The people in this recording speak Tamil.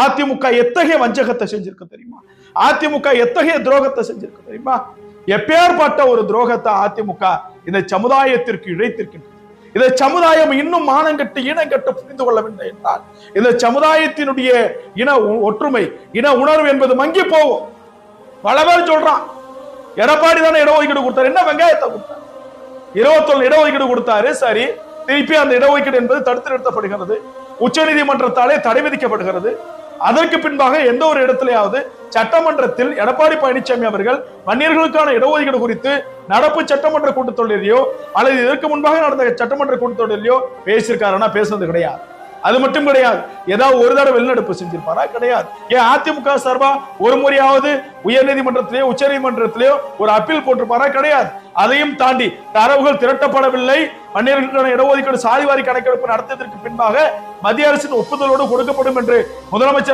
அதிமுக எத்தகைய வஞ்சகத்தை செஞ்சிருக்கு தெரியுமா? அதிமுக எத்தகைய துரோகத்தை செஞ்சிருக்கு தெரியுமா? எப்பேற்பட்ட ஒரு துரோகத்தை அதிமுக இந்த சமுதாயத்திற்கு இழைத்திருக்கின்றது. இந்த சமுதாயம் இன்னும் மானங்கட்டு இனங்கட்டு புரிந்து கொள்ளவில்லை என்றால் இந்த சமுதாயத்தினுடைய இன ஒற்றுமை, இன உணர்வு என்பது மங்கி போகும். பல பேர் சொல்றான், எடப்பாடி தானே இடஒதுக்கீடு கொடுத்தாரு, என்ன வெங்காயத்தை கொடுத்தாரு? 21 இடஒதுக்கீடு கொடுத்தாரு, சரி. திருப்பி அந்த இடஒதுக்கீடு என்பது தடுத்து நிறுத்தப்படுகிறது, உச்ச நீதிமன்றத்தாலே தடை விதிக்கப்படுகிறது. அதற்கு பின்பாக எந்த ஒரு இடத்திலேயாவது சட்டமன்றத்தில் எடப்பாடி பழனிசாமி அவர்கள் வன்னியர்களுக்கான இடஒதுக்கீடு குறித்து நடப்பு சட்டமன்ற கூட்டத்தொடரிலையோ அல்லது இதற்கு முன்பாக நடந்த சட்டமன்ற கூட்டத்தொடரிலையோ பேசியிருக்காருன்னா பேசுறது கிடையாது. அது மட்டும் கிடையாது, ஏதாவது ஒரு தடவை வெளிநடப்பு செஞ்சிருப்பாரா? கிடையாது. ஏன் அதிமுக சார்பா ஒரு முறையாவது உயர் நீதிமன்றத்திலேயோ உச்ச நீதிமன்றத்திலேயோ ஒரு அப்பீல் போட்டிருப்பாரா? கிடையாது. அதையும் தாண்டி தரவுகள் திரட்டப்படவில்லை, வன்னியர்களுக்கான இடஒதுக்கீடு சாதிவாரி கணக்கெடுப்பு நடத்தியதற்கு பின்பாக மத்திய அரசின் ஒப்புதலோடு கொடுக்கப்படும் என்று முதலமைச்சர்